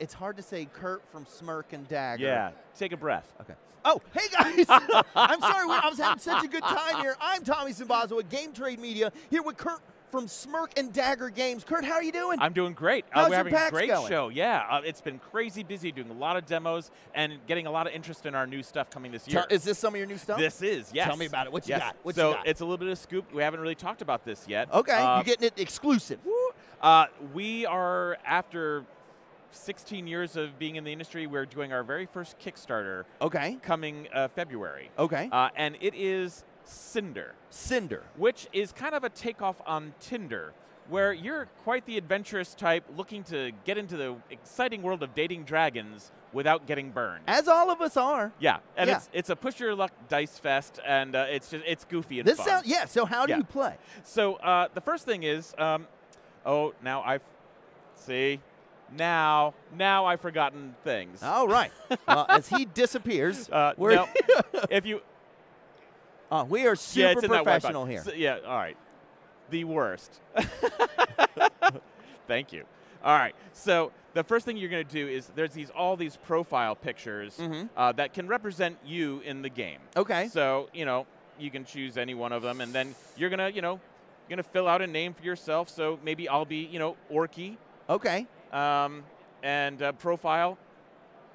it's hard to say Curt from Smirk and Dagger. Yeah, take a breath. Okay. Oh, hey guys! I'm sorry, I was having such a good time here. I'm Tommy Simbazo at Game Trade Media, here with Curt from Smirk and Dagger Games. Curt, how are you doing? I'm doing great. How's we're your having a PAX great going? show. Yeah, it's been crazy busy doing a lot of demos and getting a lot of interest in our new stuff coming this year. Is this some of your new stuff? This is, yes. Tell me about it. What you got? What so you got? it's a little bit of scoop. We haven't really talked about this yet. Okay, you're getting it exclusive. We are, after 16 years of being in the industry, we're doing our very first Kickstarter. Okay. Coming February. Okay. And it is Cindr. Cindr. Which is kind of a takeoff on Tinder, where you're quite the adventurous type looking to get into the exciting world of dating dragons without getting burned. As all of us are. Yeah, and Yeah. it's a push your luck dice fest, and it's goofy and fun. Yeah. So how do you play? So the first thing is, oh, now I've forgotten things. All right. Well, as he disappears, no, if you, we are super professional here. So, yeah. All right. The worst. Thank you. All right. So the first thing you're going to do is there's all these profile pictures that can represent you in the game. Okay. So you can choose any one of them, and then you're gonna fill out a name for yourself. So maybe I'll be Orky. Okay. And profile,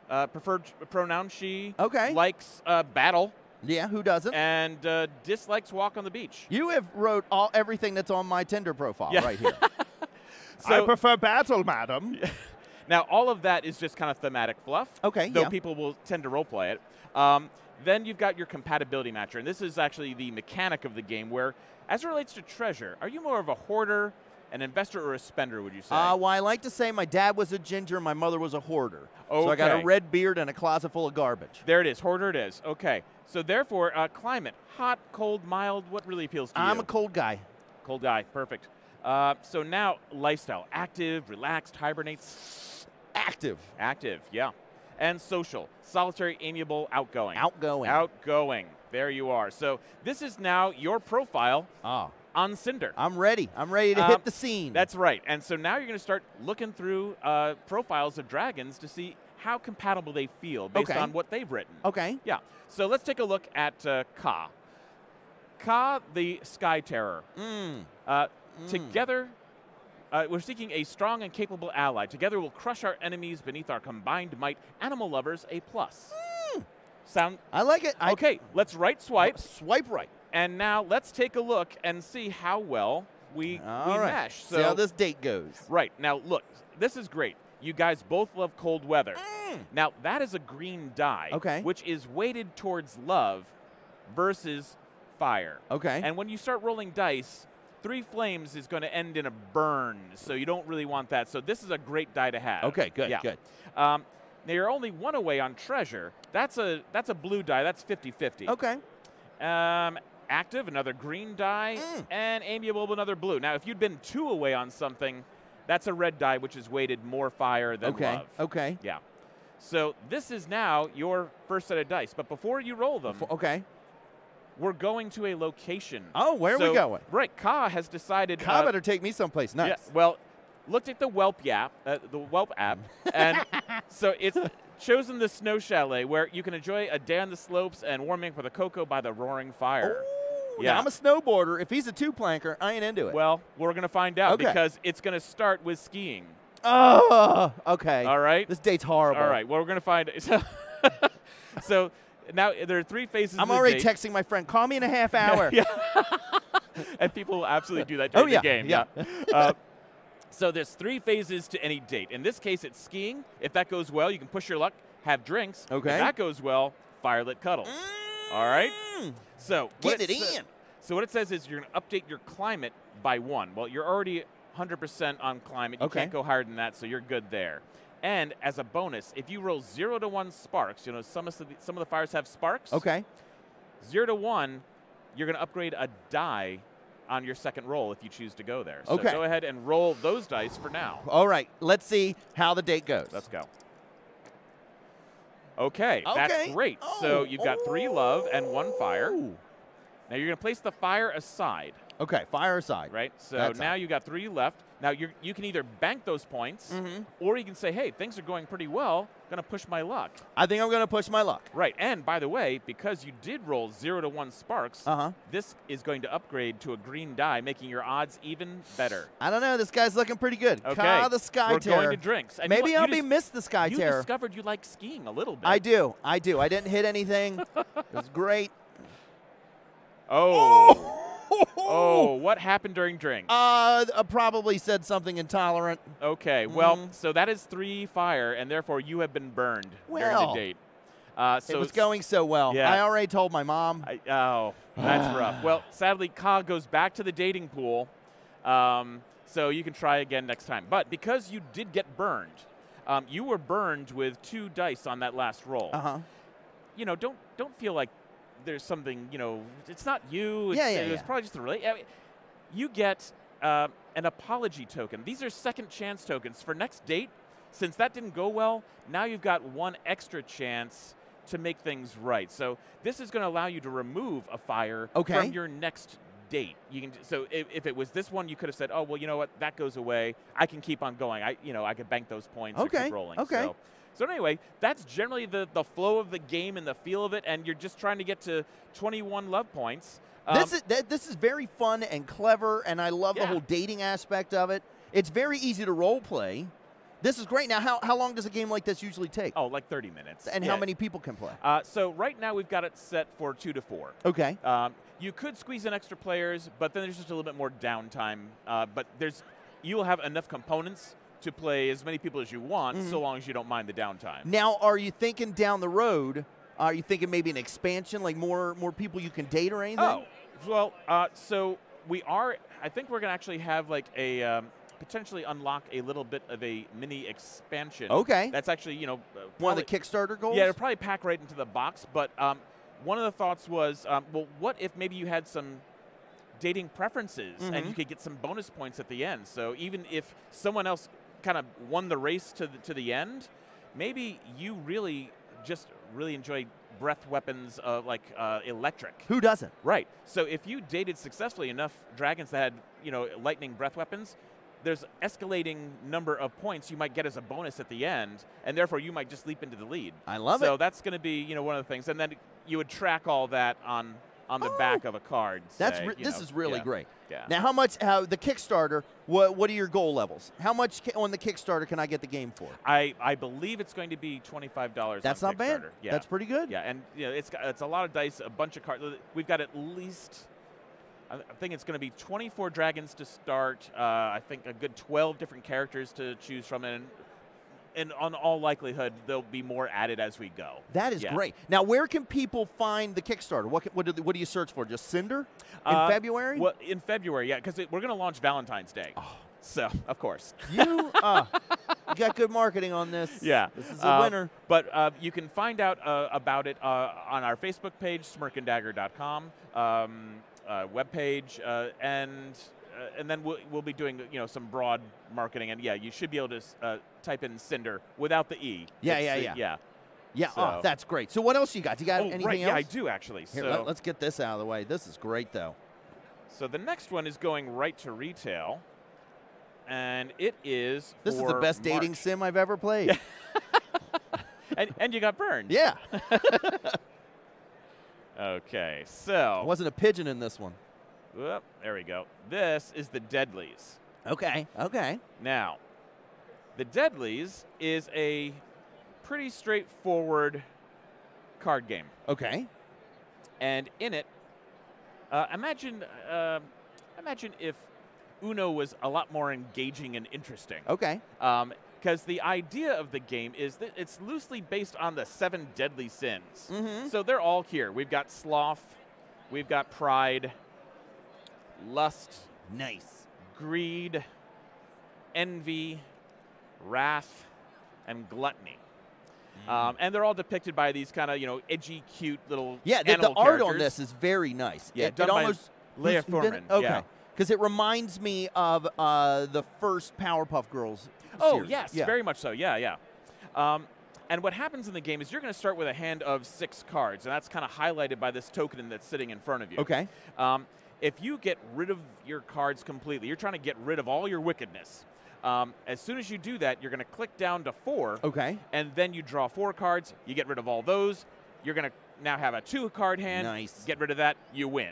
preferred pronoun she. Okay. Likes battle. Yeah, who doesn't? And dislikes walk on the beach. You have wrote everything that's on my Tinder profile right here. So, I prefer battle, madam. Now, all of that is just kind of thematic fluff. Okay, though people will tend to roleplay it. Then you've got your compatibility matcher, and this is actually the mechanic of the game where, as it relates to treasure, are you more of a hoarder, an investor, or a spender, would you say? Well, I like to say my dad was a ginger, my mother was a hoarder. Okay. So I got a red beard and a closet full of garbage. There it is. Hoarder it is. Okay. So therefore, climate, hot, cold, mild, what really appeals to you? I'm a cold guy. Cold guy. Perfect. So now, lifestyle. Active, relaxed, hibernates. Active. Active, yeah. And social. Solitary, amiable, outgoing. Outgoing. Outgoing. There you are. So this is now your profile. On Cindr. I'm ready. I'm ready to hit the scene. That's right. And so now you're going to start looking through profiles of dragons to see how compatible they feel based on what they've written. Okay. Yeah. So let's take a look at Ka. Ka, the Sky Terror. Together, we're seeking a strong and capable ally. Together, we'll crush our enemies beneath our combined might. Animal lovers, A+. Sound? I like it. Okay. Let's right swipe. Swipe right. And now let's take a look and see how well we mesh. So see how this date goes. Right. Now, look, this is great. You guys both love cold weather. Now, that is a green die, which is weighted towards love versus fire. Okay. And when you start rolling dice, 3 flames is going to end in a burn, so you don't really want that. So this is a great die to have. Okay, good, good. Now, you're only 1 away on treasure. That's a blue die. That's 50-50. Okay. Active, another green die, and amiable, another blue. Now, if you'd been 2 away on something, that's a red die, which is weighted more fire than love. Okay. Yeah. So this is now your first set of dice. But before you roll them, we're going to a location. Oh, where are we going? Right. Ka has decided. Ka better take me someplace nice. Yeah, well, looked at the Whelp app, and so it's chosen the Snow Chalet, where you can enjoy a day on the slopes and warming with a cocoa by the roaring fire. Yeah, I'm a snowboarder. If he's a 2-planker, I ain't into it. Well, we're going to find out because it's going to start with skiing. Oh, okay. All right. This date's horrible. All right. Well, we're going to find it. So now there are 3 phases. I'm already texting my friend. Call me in a half hour. And people will absolutely do that during the game. Yeah. So there's 3 phases to any date. In this case, it's skiing. If that goes well, you can push your luck, have drinks. Okay. If that goes well, firelit cuddles. All right. So get it in. So what it says is you're going to update your climate by 1. Well, you're already 100% on climate. You can't go higher than that, so you're good there. And as a bonus, if you roll 0 to 1 sparks, some of the fires have sparks. Okay. 0 to 1, you're going to upgrade a die on your second roll if you choose to go there. So go ahead and roll those dice for now. All right. Let's see how the date goes. Let's go. Okay, that's great. So you've got 3 love and 1 fire. Now you're going to place the fire aside. Okay, fire aside. Right? So now you got 3 left. Now you can either bank those points, or you can say, hey, things are going pretty well. Going to push my luck. I think I'm going to push my luck. Right. And by the way, because you did roll 0 to 1 sparks, this is going to upgrade to a green die, making your odds even better. I don't know. This guy's looking pretty good. Okay. The Sky We're Terror. going to drinks. And maybe I'll be missed the Sky Terror. You discovered you like skiing a little bit. I do. I didn't hit anything. It was great. Oh. Oh, what happened during drinks? I probably said something intolerant. Okay, well, so that is 3 fire, and therefore you have been burned during the date. So it was going so well. Yeah. I already told my mom. Oh, that's rough. Well, sadly, Ka goes back to the dating pool, so you can try again next time. But because you did get burned, you were burned with 2 dice on that last roll. You know, don't feel like there's something, you know, it's not you. It was probably just the relate. I mean, you get an apology token. These are second chance tokens for next date. Since that didn't go well, now you've got 1 extra chance to make things right. So this is going to allow you to remove a fire from your next date. You can. So if it was this one, you could have said, oh, well, you know what, that goes away. I can keep on going. I could bank those points and keep rolling. So anyway, that's generally the flow of the game and the feel of it, and you're just trying to get to 21 love points. This is very fun and clever, and I love the whole dating aspect of it. It's very easy to role play. This is great. Now, how long does a game like this usually take? Oh, like 30 minutes. And how many people can play? So right now we've got it set for 2 to 4. Okay. You could squeeze in extra players, but then there's just a little bit more downtime. But you'll have enough components to play as many people as you want, so long as you don't mind the downtime. Now, are you thinking down the road, are you thinking maybe an expansion, like more people you can date or anything? Oh, well, so we are, I think we're going to actually have like a, potentially unlock a little bit of a mini expansion. Okay. That's actually, you know. One of the Kickstarter goals? Yeah, it'll probably pack right into the box, but one of the thoughts was, well, what if maybe you had some dating preferences and you could get some bonus points at the end? So even if someone else kind of won the race to the end, maybe you really enjoy breath weapons like electric. Who doesn't? Right. So if you dated successfully enough dragons that had, you know, lightning breath weapons, there's escalating number of points you might get as a bonus at the end, and therefore you might just leap into the lead. I love it. So that's going to be, you know, one of the things, and then you would track all that on the back of a card. This is really great. Yeah. Now, how much? The Kickstarter? What are your goal levels? How much on the Kickstarter can I get the game for? I believe it's going to be $25. That's on not bad. Yeah. That's pretty good. Yeah, and you know, it's a lot of dice, a bunch of cards. We've got at least, I think it's going to be 24 dragons to start. I think a good 12 different characters to choose from, and on all likelihood, there'll be more added as we go. That is great. Now, where can people find the Kickstarter? What do you search for? Just Cindr in February? Well, in February, yeah, because we're going to launch Valentine's Day. Oh. So, of course. You got good marketing on this. Yeah. This is a winner. But you can find out about it on our Facebook page, smirkanddagger.com, webpage, and then we'll be doing, you know, some broad marketing, and you should be able to type in Cindr without the E. Yeah. So. That's great. So what else you got? You got anything else? Yeah, I do actually. Here, let's get this out of the way. This is great, though. So the next one is going right to retail, and it is This is the best dating sim I've ever played. and you got burned. Yeah. Okay, so. Wasn't a pigeon in this one. Whoop, there we go. This is the Deadlies. Okay. Now, the Deadlies is a pretty straightforward card game. Okay. And in it, imagine if Uno was a lot more engaging and interesting. Okay. Because the idea of the game is that it's loosely based on the 7 deadly sins. So they're all here. We've got sloth, we've got pride, lust, greed, envy, wrath, and gluttony. And they're all depicted by these kind of, you know, edgy, cute little the art on this is very nice. Yeah, done by Leah Thorman. Okay. Because it reminds me of the first Powerpuff Girls series. Yes, very much so. Yeah. And what happens in the game is you're going to start with a hand of 6 cards, and that's kind of highlighted by this token that's sitting in front of you. Okay. If you get rid of your cards completely, you're trying to get rid of all your wickedness. As soon as you do that, you're going to click down to 4. Okay. And then you draw 4 cards. You get rid of all those. You're going to now have a 2-card hand. Nice. Get rid of that. You win.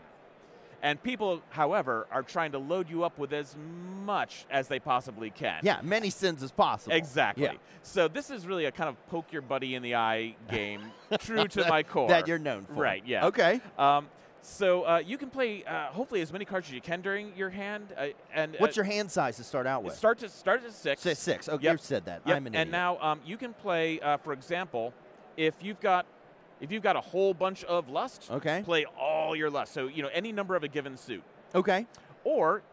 And people, however, are trying to load you up with as much as they possibly can. Yeah, many sins as possible. Exactly. Yeah. So this is really a kind of poke your buddy in the eye game, true to my core. That you're known for. Right, yeah. Okay. So you can play hopefully as many cards as you can during your hand. What's your hand size to start out with? Start at 6. Say 6. Okay, Yep. you said that. Yep. I'm an And idiot. now you can play, for example, if you've got a whole bunch of lust, okay, play all your lust. So any number of a given suit. Okay. Or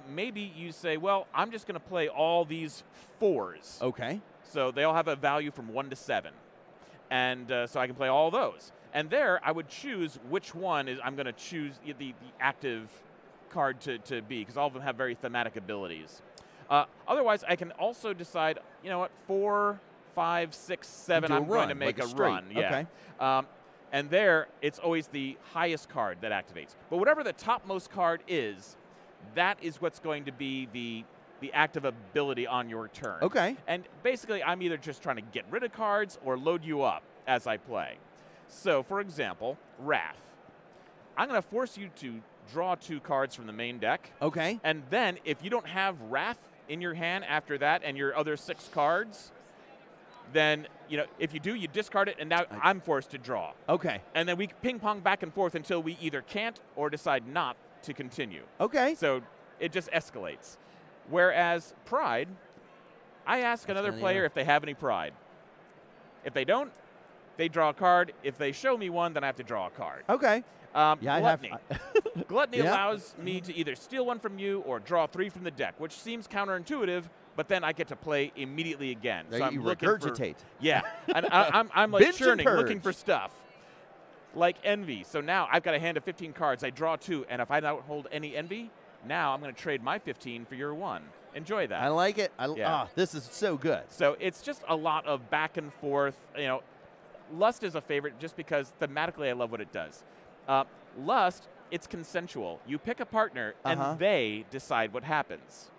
maybe you say, well, I'm just going to play all these 4s. Okay. So they all have a value from 1 to 7. And so I can play all those. And there I would choose which one I'm going to choose the active card to be, because all of them have very thematic abilities. Otherwise, I can also decide, you know what, 4, 5, 6, 7, I'm going to make like a run. Yeah. Okay. And there, it's always the highest card that activates. But whatever the topmost card is, that is what's going to be the active ability on your turn. Okay. And basically, I'm either just trying to get rid of cards or load you up as I play. So, for example, Wrath. I'm going to force you to draw 2 cards from the main deck. Okay. And then, if you don't have Wrath in your hand after that and your other 6 cards, then, if you do, you discard it, and now I'm forced to draw. Okay. And then we ping-pong back and forth until we either can't or decide not to continue. Okay. So it just escalates. Whereas Pride, I ask another player if they have any pride. If they don't, they draw a card. If they show me one, then I have to draw a card. Okay. Gluttony. Gluttony allows me to either steal 1 from you or draw 3 from the deck, which seems counterintuitive, but then I get to play immediately again. There so I'm you looking regurgitate. And I'm like Binge churning, and looking purge. for stuff. Like Envy. So now I've got a hand of 15 cards. I draw 2, and if I don't hold any Envy, now I'm going to trade my 15 for your 1. Enjoy that. I like it. This is so good. So it's just a lot of back and forth. Lust is a favorite just because thematically I love what it does. Lust, it's consensual. You pick a partner, and they decide what happens.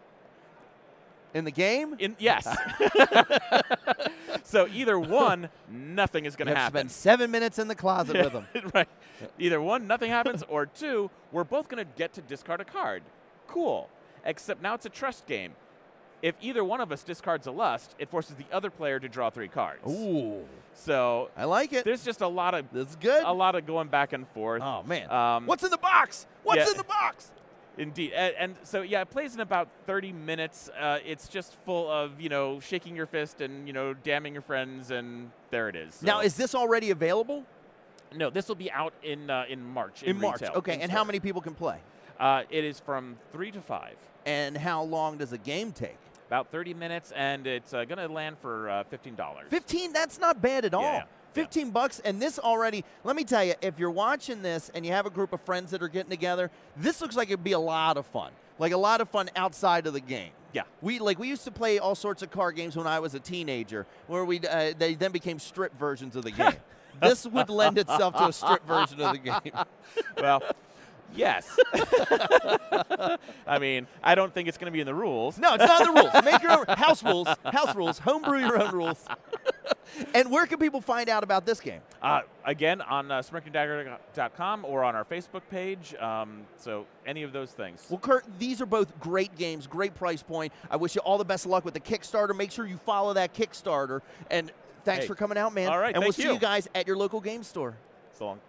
In the game? Yes. So either 1, nothing is going to happen. Spend 7 minutes in the closet with them. Right. Either 1, nothing happens, or 2, we're both going to get to discard a card. Cool. Except now it's a trust game. If either one of us discards a lust, it forces the other player to draw 3 cards. Ooh. So I like it. There's just a lot of this is good. A lot of going back and forth. Oh man. What's in the box? What's in the box? Indeed. And so yeah, it plays in about 30 minutes. It's just full of, shaking your fist and, damning your friends, and there it is. So. Now, is this already available? No, this will be out in March. In March. Retail, okay. And how many people can play? It is from 3 to 5. And how long does a game take? About 30 minutes, and it's going to land for $15. 15? That's not bad at all. Yeah. 15 bucks, and this already, let me tell you, if you're watching this and you have a group of friends that are getting together, this looks like it'd be a lot of fun. Like a lot of fun outside of the game. Yeah. We used to play all sorts of card games when I was a teenager, where they then became strip versions of the game. This would lend itself to a strip version of the game. Well, yes. I mean, I don't think it's going to be in the rules. No, it's not in the rules. Make your own house rules, homebrew your own rules. And where can people find out about this game? Again, on smirkanddagger.com or on our Facebook page. So any of those things. Well, Curt, these are both great games, great price point. I wish you all the best of luck with the Kickstarter. Make sure you follow that Kickstarter. And thanks for coming out, man. All right, and we'll thank see you guys at your local game store. So long.